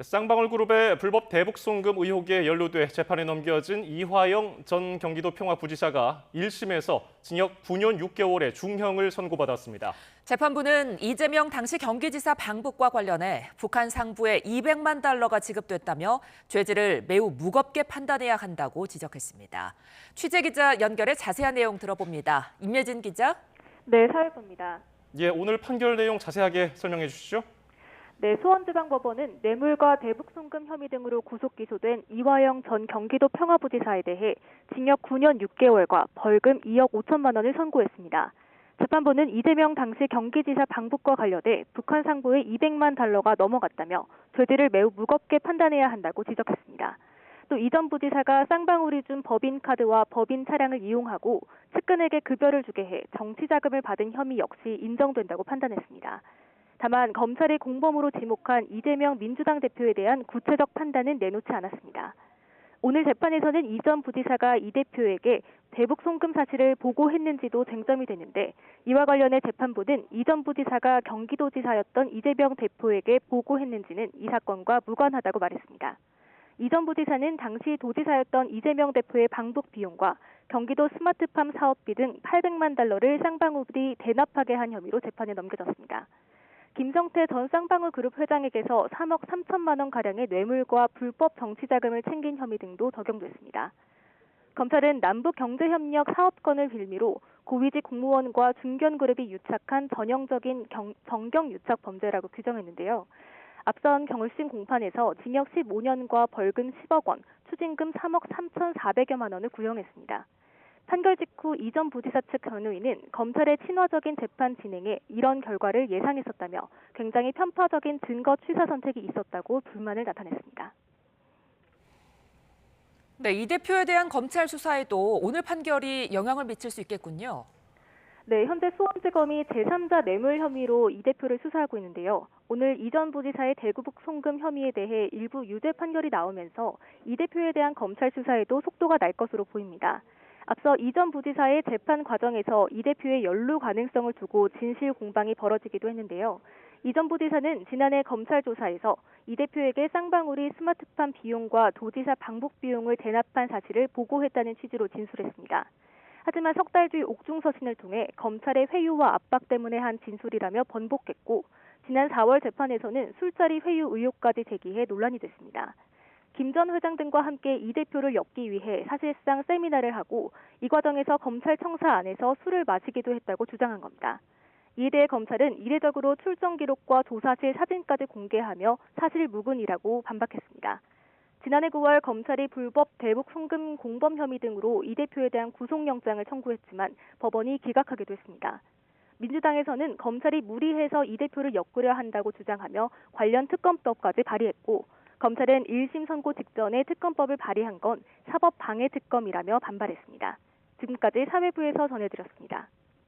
쌍방울그룹의 불법 대북 송금 의혹에 연루돼 재판에 넘겨진 이화영 전 경기도 평화부지사가 1심에서 징역 9년 6개월의 중형을 선고받았습니다. 재판부는 이재명 당시 경기지사 방북과 관련해 북한 상부에 200만 달러가 지급됐다며 죄질을 매우 무겁게 판단해야 한다고 지적했습니다. 취재기자 연결해 자세한 내용 들어봅니다. 임예진 기자. 네, 사회부입니다. 오늘 판결 내용 자세하게 설명해 주시죠. 네, 수원지방법원은 뇌물과 대북 송금 혐의 등으로 구속 기소된 이화영 전 경기도 평화부지사에 대해 징역 9년 6개월과 벌금 2억 5천만 원을 선고했습니다. 재판부는 이재명 당시 경기지사 방북과 관련해 북한 상부에 200만 달러가 넘어갔다며 죄질을 매우 무겁게 판단해야 한다고 지적했습니다. 또 이 전 부지사가 쌍방울이 준 법인카드와 법인 차량을 이용하고 측근에게 급여를 주게 해 정치자금을 받은 혐의 역시 인정된다고 판단했습니다. 다만 검찰이 공범으로 지목한 이재명 민주당 대표에 대한 구체적 판단은 내놓지 않았습니다. 오늘 재판에서는 이 전 부지사가 이 대표에게 대북 송금 사실을 보고했는지도 쟁점이 되는데 이와 관련해 재판부는 이 전 부지사가 경기도지사였던 이재명 대표에게 보고했는지는 이 사건과 무관하다고 말했습니다. 이 전 부지사는 당시 도지사였던 이재명 대표의 방북 비용과 경기도 스마트팜 사업비 등 800만 달러를 쌍방울이 대납하게 한 혐의로 재판에 넘겨졌습니다. 김정태 전 쌍방울그룹 회장에게서 3억 3천만 원 가량의 뇌물과 불법 정치자금을 챙긴 혐의 등도 적용됐습니다. 검찰은 남북경제협력 사업권을 빌미로 고위직 공무원과 중견그룹이 유착한 전형적인 정경유착 범죄라고 규정했는데요. 앞선 경울심 공판에서 징역 15년과 벌금 10억 원, 추징금 3억 3,400여만 원을 구형했습니다. 판결 직후 이 전 부지사 측 변호인은 검찰의 친화적인 재판 진행에 이런 결과를 예상했었다며 굉장히 편파적인 증거 취사 선택이 있었다고 불만을 나타냈습니다. 네, 이 대표에 대한 검찰 수사에도 오늘 판결이 영향을 미칠 수 있겠군요. 네, 현재 수원지검이 제3자 뇌물 혐의로 이 대표를 수사하고 있는데요. 오늘 이 전 부지사의 대북 송금 혐의에 대해 일부 유죄 판결이 나오면서 이 대표에 대한 검찰 수사에도 속도가 날 것으로 보입니다. 앞서 이 전 부지사의 재판 과정에서 이 대표의 연루 가능성을 두고 진실 공방이 벌어지기도 했는데요. 이 전 부지사는 지난해 검찰 조사에서 이 대표에게 쌍방울이 스마트팜 비용과 도지사 방북 비용을 대납한 사실을 보고했다는 취지로 진술했습니다. 하지만 석 달 뒤 옥중서신을 통해 검찰의 회유와 압박 때문에 한 진술이라며 번복했고 지난 4월 재판에서는 술자리 회유 의혹까지 제기해 논란이 됐습니다. 김 전 회장 등과 함께 이 대표를 엮기 위해 사실상 세미나를 하고 이 과정에서 검찰청사 안에서 술을 마시기도 했다고 주장한 겁니다. 이에 대해 검찰은 이례적으로 출정 기록과 조사실 사진까지 공개하며 사실 무근이라고 반박했습니다. 지난해 9월 검찰이 불법 대북 송금 공범 혐의 등으로 이 대표에 대한 구속영장을 청구했지만 법원이 기각하기도 했습니다. 민주당에서는 검찰이 무리해서 이 대표를 엮으려 한다고 주장하며 관련 특검법까지 발의했고 검찰은 1심 선고 직전에 특검법을 발의한 건 사법방해특검이라며 반발했습니다. 지금까지 사회부에서 전해드렸습니다.